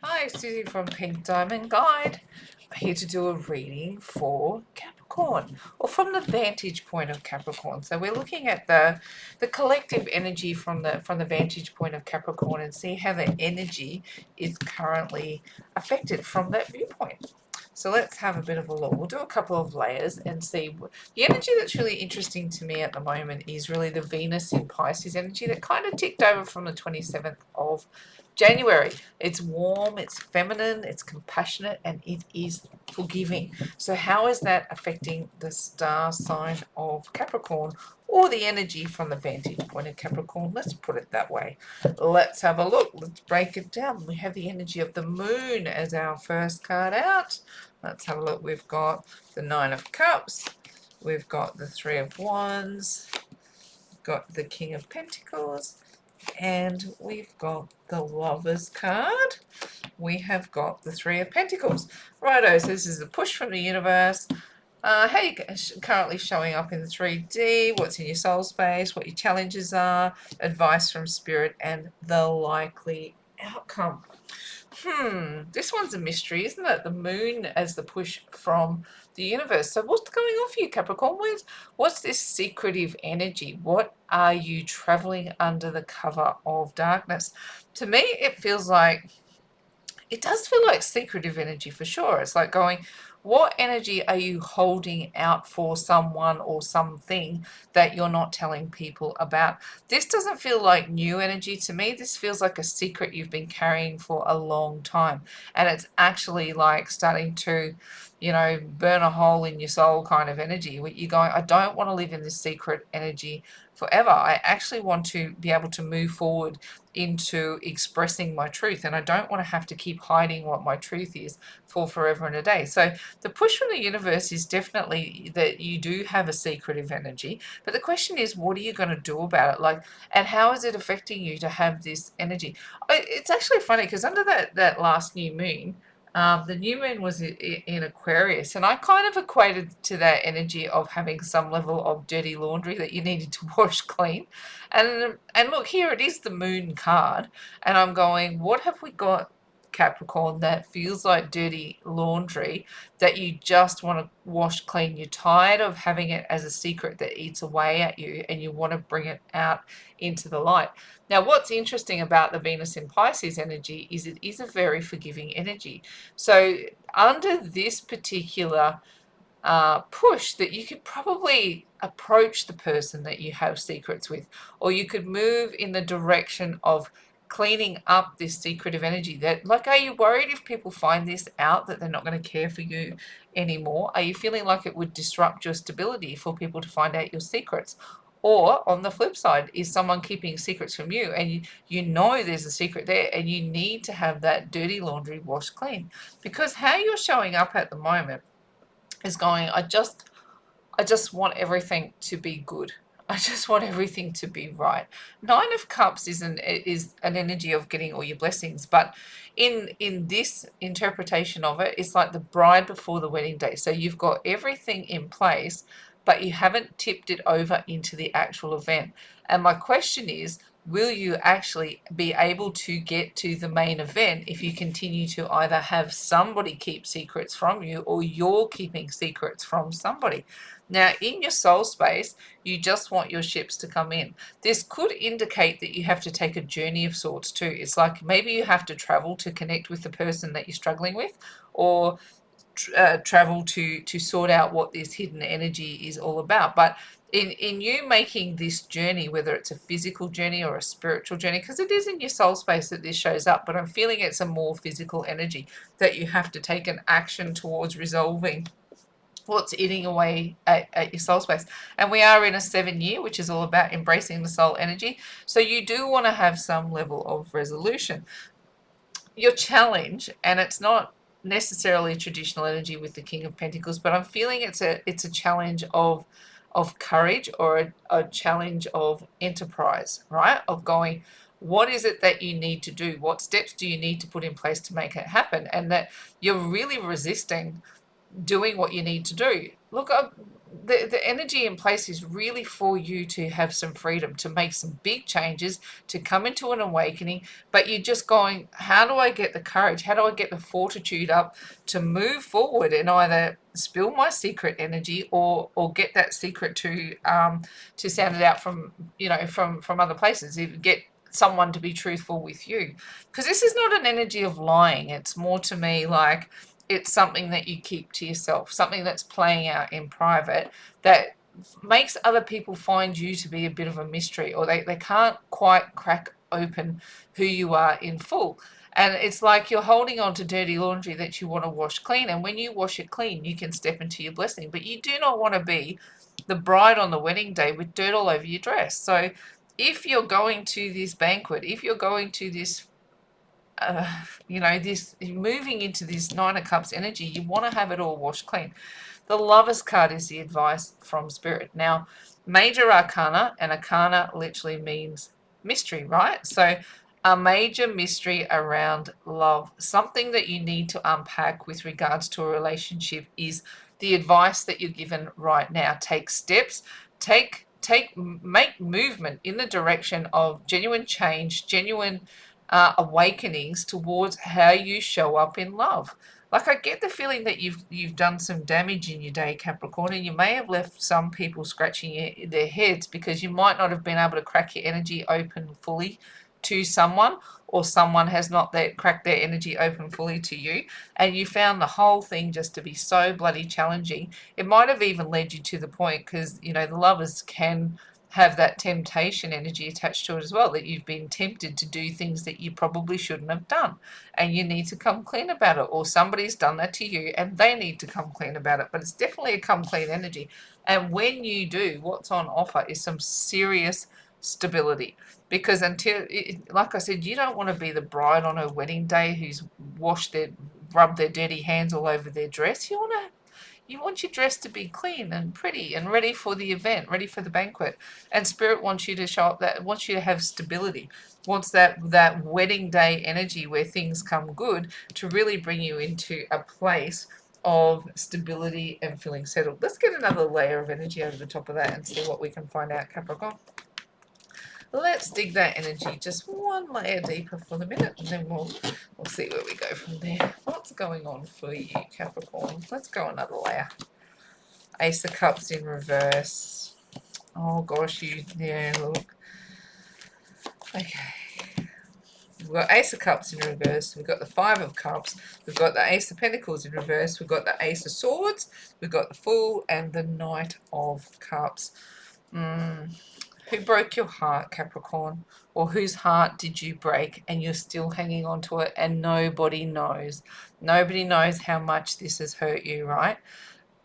Hi, Susie from Pink Diamond Guide. I'm here to do a reading for Capricorn, or from the vantage point of Capricorn. So we're looking at the collective energy from the vantage point of Capricorn and see how the energy is currently affected from that viewpoint. So let's have a bit of a look. We'll do a couple of layers and see. The energy that's really interesting to me at the moment is really the Venus in Pisces energy that kind of ticked over from the 27th of January. It's warm, it's feminine, it's compassionate, and it is forgiving. So, how is that affecting the star sign of Capricorn, or the energy from the vantage point of Capricorn? Let's put it that way. Let's have a look. Let's break it down. We have the energy of the moon as our first card out. Let's have a look. We've got the Nine of Cups, we've got the Three of Wands, we've got the King of Pentacles, and we've got the Lovers card. We have got the Three of Pentacles. Righto, so this is the push from the universe. How you currently showing up in the 3D, what's in your soul space, what your challenges are, advice from spirit, and the likely outcome. This one's a mystery, isn't it? The moon as the push from the universe. So what's going on for you, Capricorn? What's this secretive energy? What are you traveling under the cover of darkness? To me, it does feel like secretive energy for sure. It's like going, what energy are you holding out for someone or something that you're not telling people about? This doesn't feel like new energy to me. This feels like a secret you've been carrying for a long time. And it's actually like starting to, burn a hole in your soul kind of energy. Where you're going, I don't want to live in this secret energy forever. I actually want to be able to move forward into expressing my truth, and I don't want to have to keep hiding what my truth is for forever and a day. So the push from the universe is definitely that you do have a secretive energy, but the question is, what are you going to do about it? Like, and how is it affecting you to have this energy? It's actually funny because under that last new moon, the new moon was in Aquarius, and I kind of equated to that energy of having some level of dirty laundry that you needed to wash clean. And look, here it is, the moon card, and I'm going, what have we got, Capricorn, that feels like dirty laundry that you just want to wash clean? You're tired of having it as a secret that eats away at you, and you want to bring it out into the light. Now, what's interesting about the Venus in Pisces energy is it is a very forgiving energy. So, under this particular push, that you could probably approach the person that you have secrets with, or you could move in the direction of cleaning up this secretive energy. That, like, are you worried if people find this out that they're not going to care for you anymore? Are you feeling like it would disrupt your stability for people to find out your secrets? Or on the flip side, is someone keeping secrets from you, and you know there's a secret there, and you need to have that dirty laundry washed clean? Because how you're showing up at the moment is going, I just want everything to be good. I just want everything to be right. Nine of Cups is an energy of getting all your blessings, but in this interpretation of it, it's like the bride before the wedding day. So you've got everything in place, but you haven't tipped it over into the actual event. And my question is, will you actually be able to get to the main event if you continue to either have somebody keep secrets from you, or you're keeping secrets from somebody? Now, in your soul space, you just want your ships to come in. This could indicate that you have to take a journey of sorts too. It's like maybe you have to travel to connect with the person that you're struggling with, or travel to sort out what this hidden energy is all about. But in you making this journey, whether it's a physical journey or a spiritual journey, because it is in your soul space that this shows up, but I'm feeling it's a more physical energy that you have to take an action towards resolving what's eating away at your soul space. And we are in a 7 year, which is all about embracing the soul energy. So you do want to have some level of resolution. Your challenge, and it's not necessarily traditional energy with the King of Pentacles, but I'm feeling it's a challenge of courage, or a challenge of enterprise, right? Of going, what is it that you need to do? What steps do you need to put in place to make it happen? And that you're really resisting doing what you need to do. Look, the energy in place is really for you to have some freedom, to make some big changes, to come into an awakening. But you're just going, how do I get the courage? How do I get the fortitude up to move forward and either spill my secret energy or get that secret to sound it out from from other places. Get someone to be truthful with you, because this is not an energy of lying. It's more to me like it's something that you keep to yourself, something that's playing out in private that makes other people find you to be a bit of a mystery, or they can't quite crack open who you are in full. And it's like you're holding on to dirty laundry that you want to wash clean. And when you wash it clean, you can step into your blessing. But you do not want to be the bride on the wedding day with dirt all over your dress. So if you're going to this banquet, if you're going to this this moving into this Nine of Cups energy, you want to have it all washed clean. The Lover's card is the advice from Spirit. Now, major arcana, and arcana literally means mystery, right? So, a major mystery around love, something that you need to unpack with regards to a relationship, is the advice that you're given right now. Take steps, make movement in the direction of genuine change, genuine awakenings towards how you show up in love. Like, I get the feeling that you've done some damage in your day, Capricorn, and you may have left some people scratching their heads because you might not have been able to crack your energy open fully to someone, or someone has not cracked their energy open fully to you, and you found the whole thing just to be so bloody challenging. It might have even led you to the point, because the lovers can have that temptation energy attached to it as well, that you've been tempted to do things that you probably shouldn't have done, and you need to come clean about it, or somebody's done that to you and they need to come clean about it. But it's definitely a come clean energy, and when you do, what's on offer is some serious stability, because like I said, you don't want to be the bride on her wedding day who's rubbed their dirty hands all over their dress. You want your dress to be clean and pretty and ready for the event, ready for the banquet. And Spirit wants you to show up, that wants you to have stability, wants that wedding day energy where things come good to really bring you into a place of stability and feeling settled. Let's get another layer of energy over the top of that and see what we can find out, Capricorn. Let's dig that energy just one layer deeper for the minute, and then we'll see where we go from there. What's going on for you, Capricorn? Let's go another layer. Ace of Cups in reverse. Oh gosh, look. Okay. We've got Ace of Cups in reverse. We've got the Five of Cups. We've got the Ace of Pentacles in reverse. We've got the Ace of Swords. We've got the Fool and the Knight of Cups. Who broke your heart, Capricorn? Or whose heart did you break and you're still hanging on to it and nobody knows? Nobody knows how much this has hurt you, right?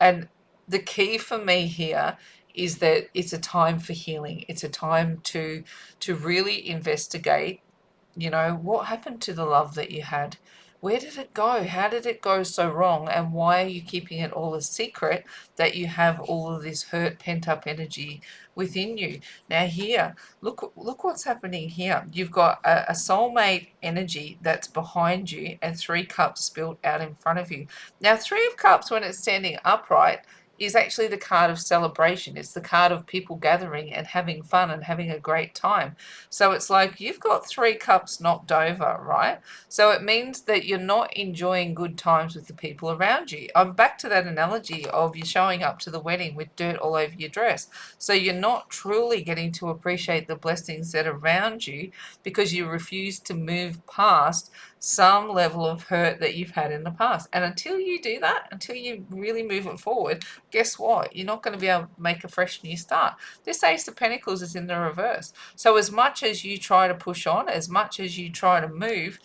And the key for me here is that it's a time for healing. It's a time to really investigate, what happened to the love that you had? Where did it go? How did it go so wrong? And why are you keeping it all a secret, that you have all of this hurt, pent up energy within you? Now here, look what's happening here. You've got a soulmate energy that's behind you, and Three Cups spilled out in front of you. Now, Three of Cups, when it's standing upright, is actually the card of celebration. It's the card of people gathering and having fun and having a great time. So it's like you've got Three Cups knocked over, right? So it means that you're not enjoying good times with the people around you. I'm back to that analogy of you showing up to the wedding with dirt all over your dress. So you're not truly getting to appreciate the blessings that are around you, because you refuse to move past some level of hurt that you've had in the past. And until you do that, until you really move it forward, guess what? You're not going to be able to make a fresh new start. This Ace of Pentacles is in the reverse. So as much as you try to push on, as much as you try to move,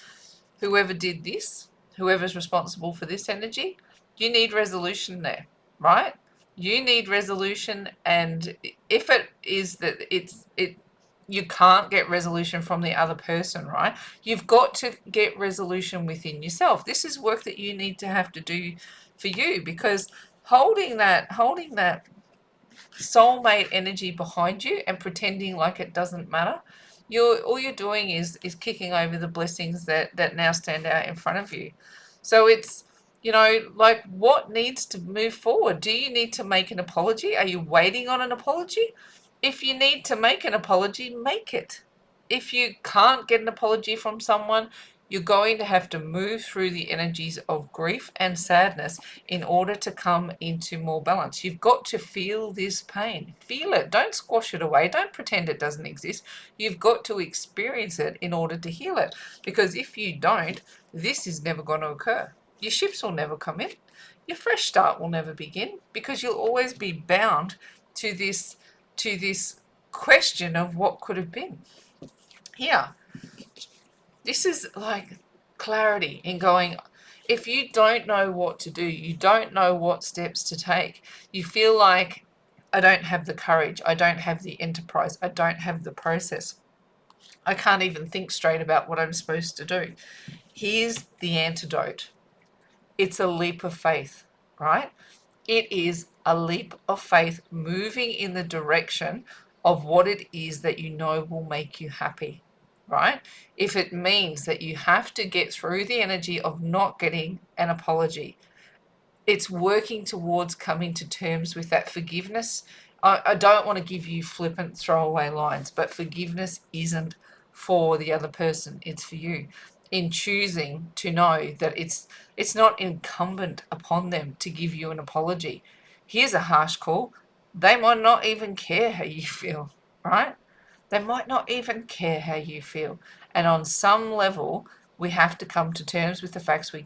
whoever did this, whoever's responsible for this energy, you need resolution there, right? You need resolution, and if it is that you can't get resolution from the other person, right? You've got to get resolution within yourself. This is work that you need to have to do for you, because holding that soulmate energy behind you and pretending like it doesn't matter, all you're doing is kicking over the blessings that now stand out in front of you. So You know, like what needs to move forward? Do you need to make an apology? Are you waiting on an apology? If you need to make an apology, make it. If you can't get an apology from someone, you're going to have to move through the energies of grief and sadness in order to come into more balance. You've got to feel this pain. Feel it. Don't squash it away. Don't pretend it doesn't exist. You've got to experience it in order to heal it. Because if you don't, this is never going to occur. Your ships will never come in. Your fresh start will never begin because you'll always be bound to this question of what could have been. Here, this is like clarity in going, if you don't know what to do, you don't know what steps to take, you feel like, I don't have the courage, I don't have the enterprise, I don't have the process, I can't even think straight about what I'm supposed to do. Here's the antidote. It's a leap of faith, right? It is a leap of faith moving in the direction of what it is that you know will make you happy, right? If it means that you have to get through the energy of not getting an apology, it's working towards coming to terms with that forgiveness. I don't want to give you flippant throwaway lines, but forgiveness isn't for the other person, it's for you. In choosing to know that it's not incumbent upon them to give you an apology. Here's a harsh call. They might not even care how you feel, right? They might not even care how you feel. And on some level, we have to come to terms with the facts we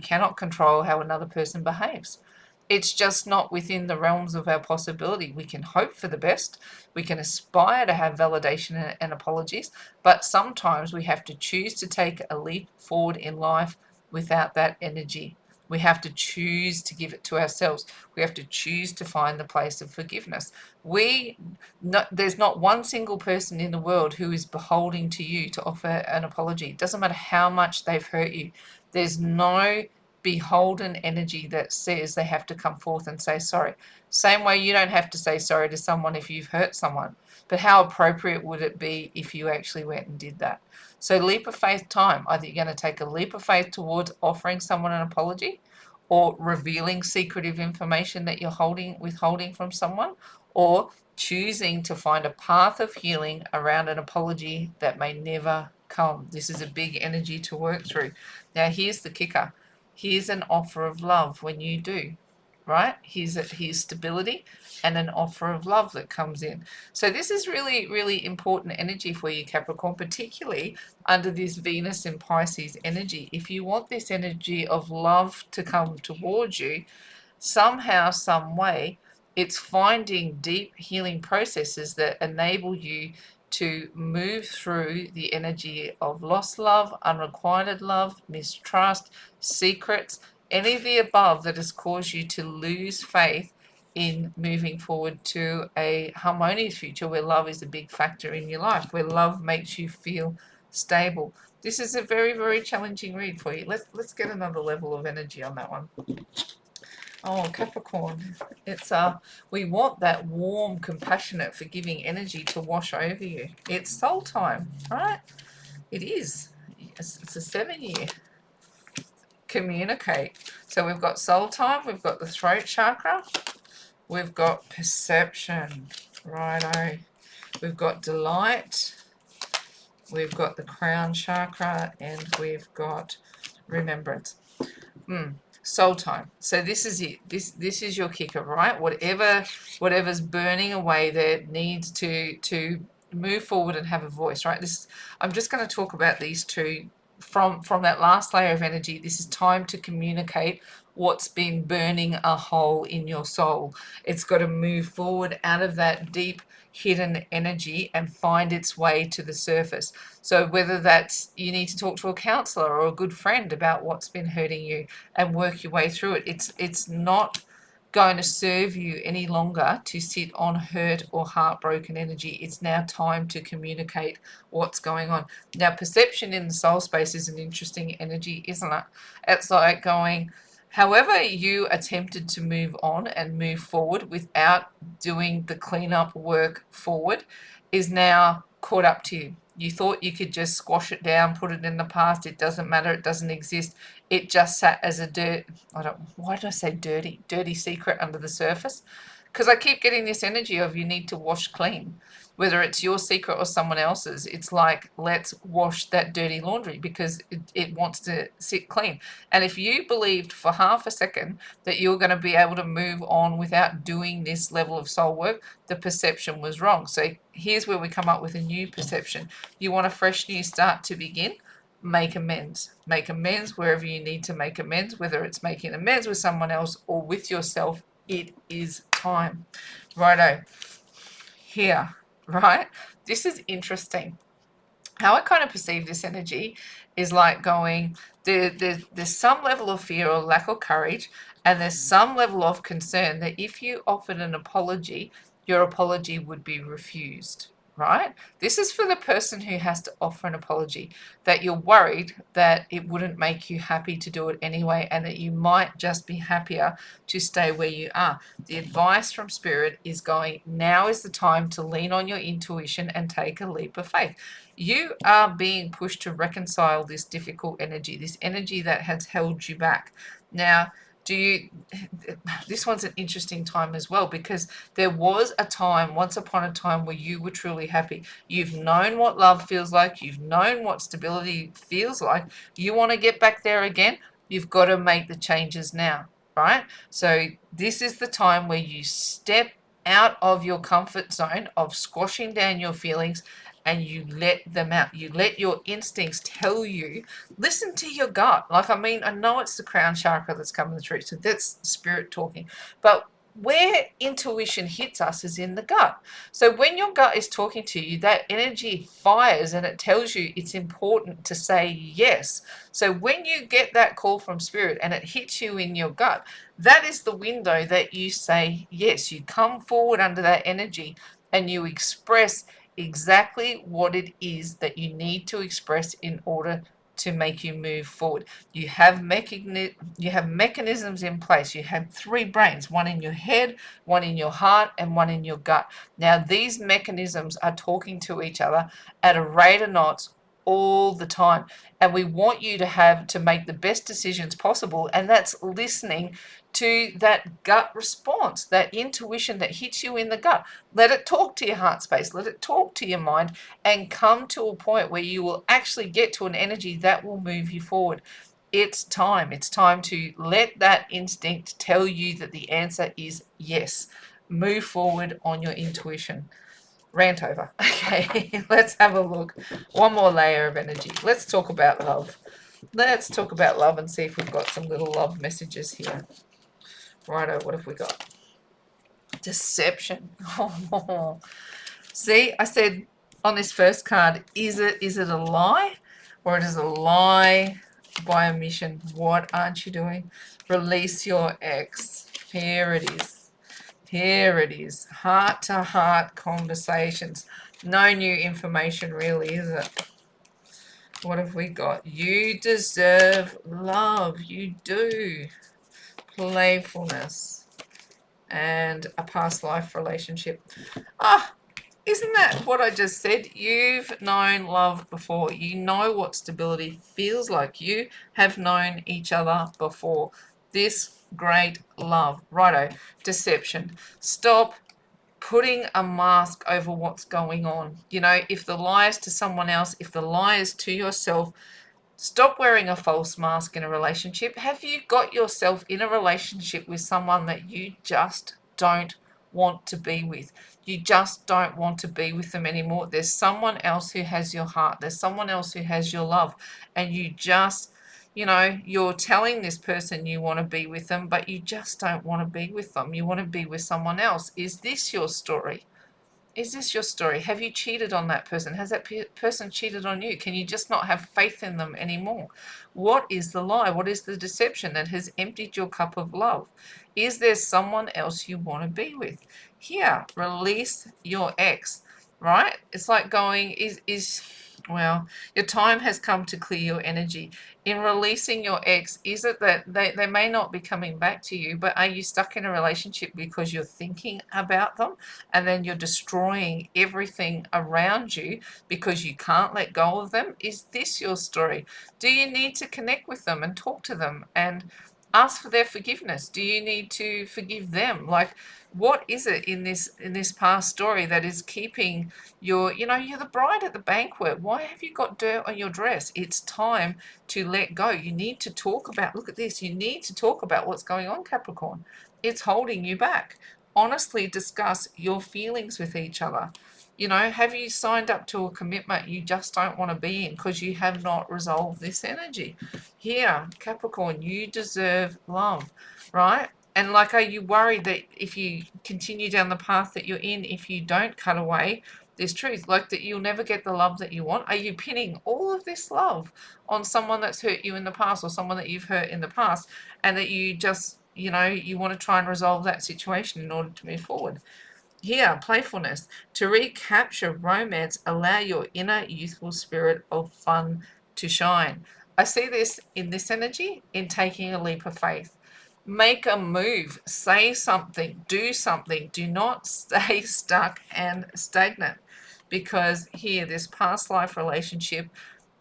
cannot control how another person behaves. It's just not within the realms of our possibility. We can hope for the best. We can aspire to have validation and apologies, but sometimes we have to choose to take a leap forward in life without that energy. We have to choose to give it to ourselves. We have to choose to find the place of forgiveness. There's not one single person in the world who is beholding to you to offer an apology. It doesn't matter how much they've hurt you. There's no beholden energy that says they have to come forth and say sorry. Same way you don't have to say sorry to someone if you've hurt someone. But how appropriate would it be if you actually went and did that? So leap of faith time. Either you're going to take a leap of faith towards offering someone an apology or revealing secretive information that you're withholding from someone, or choosing to find a path of healing around an apology that may never come. This is a big energy to work through. Now, here's the kicker. Here's an offer of love when you do, right? Here's stability and an offer of love that comes in. So this is really, really important energy for you, Capricorn, particularly under this Venus and Pisces energy. If you want this energy of love to come towards you, somehow, some way, it's finding deep healing processes that enable you to move through the energy of lost love, unrequited love, mistrust, secrets, any of the above that has caused you to lose faith in moving forward to a harmonious future where love is a big factor in your life, where love makes you feel stable. This is a very, very challenging read for you. Let's get another level of energy on that one. Oh, Capricorn, it's we want that warm, compassionate, forgiving energy to wash over you. It's soul time, right? It is. It's a 7-year. Communicate. So we've got soul time, we've got the throat chakra, we've got perception, righto. We've got delight, we've got the crown chakra, and we've got remembrance. Soul time. So this is it. This is your kicker, right? Whatever's burning away there needs to move forward and have a voice, right? I'm just going to talk about these two from that last layer of energy. This is time to communicate what's been burning a hole in your soul. It's got to move forward out of that deep hidden energy and find its way to the surface. So whether that's you need to talk to a counselor or a good friend about what's been hurting you and work your way through it. It's not going to serve you any longer to sit on hurt or heartbroken energy. It's now time to communicate what's going on. Now, perception in the soul space is an interesting energy, isn't it? It's like going, however you attempted to move on and move forward without doing the cleanup work forward is now caught up to you. You thought you could just squash it down, put it in the past. It doesn't matter. It doesn't exist. It just sat as a why did I say dirty secret under the surface? Because I keep getting this energy of you need to wash clean, whether it's your secret or someone else's. It's like, let's wash that dirty laundry because it wants to sit clean. And if you believed for half a second that you're going to be able to move on without doing this level of soul work, the perception was wrong. So here's where we come up with a new perception. You want a fresh new start to begin? Make amends. Make amends wherever you need to make amends, whether it's making amends with someone else or with yourself. It is time. Righto. Here, right? This is interesting. How I kind of perceive this energy is like going, there's some level of fear or lack of courage, and there's some level of concern that if you offered an apology, your apology would be refused, right? This is for the person who has to offer an apology, that you're worried that it wouldn't make you happy to do it anyway, and that you might just be happier to stay where you are. The advice from Spirit is going, now is the time to lean on your intuition and take a leap of faith. You are being pushed to reconcile this difficult energy, this energy that has held you back. Now, this one's an interesting time as well, because there was a time, once upon a time, where you were truly happy. You've known what love feels like. You've known what stability feels like. You want to get back there again? You've got to make the changes now, right? So this is the time where you step out of your comfort zone of squashing down your feelings and you let them out. You let your instincts tell you, listen to your gut. Like, I mean, I know it's the crown chakra that's coming through, so that's Spirit talking. But where intuition hits us is in the gut. So when your gut is talking to you, that energy fires and it tells you it's important to say yes. So when you get that call from Spirit and it hits you in your gut, that is the window that you say yes. You come forward under that energy and you express exactly what it is that you need to express in order to make you move forward. You have mechanisms in place. You have three brains, one in your head, one in your heart, and one in your gut. Now, these mechanisms are talking to each other at a rate of knots all the time. And we want you to make the best decisions possible. And that's listening to that gut response, that intuition that hits you in the gut. Let it talk to your heart space, let it talk to your mind, and come to a point where you will actually get to an energy that will move you forward. It's time. It's time to let that instinct tell you that the answer is yes. Move forward on your intuition. Rant over. Okay, let's have a look. One more layer of energy. Let's talk about love. Let's talk about love and see if we've got some little love messages here. Righto, what have we got? Deception. Oh, see, I said on this first card, is it a lie, or it is a lie by omission? What aren't you doing? Release your ex. Here it is. Here it is. Heart-to-heart conversations. No new information really, is it? What have we got? You deserve love. You do. Playfulness. And a past life relationship. Isn't that what I just said? You've known love before. You know what stability feels like. You have known each other before. This great love. Righto. Deception. Stop putting a mask over what's going on. You know, if the lie is to someone else, if the lie is to yourself, stop wearing a false mask in a relationship. Have you got yourself in a relationship with someone that you just don't want to be with? You just don't want to be with them anymore. There's someone else who has your heart. There's someone else who has your love. And you just, you're telling this person you want to be with them, but you just don't want to be with them. You want to be with someone else. Is this your story? Is this your story? Have you cheated on that person? Has that person cheated on you? Can you just not have faith in them anymore? What is the lie? What is the deception that has emptied your cup of love? Is there someone else you want to be with? Here, release your ex. right? It's like going, well, your time has come to clear your energy. In releasing your ex, is it that they may not be coming back to you, but are you stuck in a relationship because you're thinking about them and then you're destroying everything around you because you can't let go of them? Is this your story? Do you need to connect with them and talk to them and ask for their forgiveness? Do you need to forgive them? Like, what is it in this past story that is keeping you're the bride at the banquet? Why have you got dirt on your dress? It's time to let go. You need to talk about, look at this, you need to talk about what's going on, Capricorn. It's holding you back. Honestly discuss your feelings with each other. Have you signed up to a commitment you just don't want to be in because you have not resolved this energy? Here, Capricorn, you deserve love, right? And like, are you worried that if you continue down the path that you're in, if you don't cut away this truth, like that you'll never get the love that you want? Are you pinning all of this love on someone that's hurt you in the past or someone that you've hurt in the past, and that you just, you want to try and resolve that situation in order to move forward? Here, playfulness. To recapture romance, allow your inner youthful spirit of fun to shine. I see this in this energy, in taking a leap of faith. Make a move, say something, do something. Do not stay stuck and stagnant, because here, this past life relationship,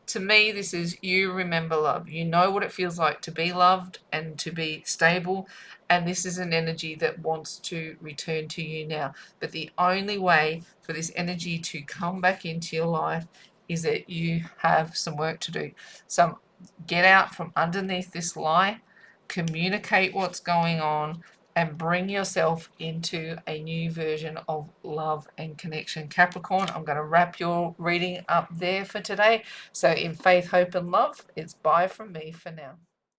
to me, this is, you remember love. You know what it feels like to be loved and to be stable. And this is an energy that wants to return to you now. But the only way for this energy to come back into your life is that you have some work to do. So get out from underneath this lie, communicate what's going on, and bring yourself into a new version of love and connection. Capricorn, I'm going to wrap your reading up there for today. So in faith, hope, and love, it's bye from me for now.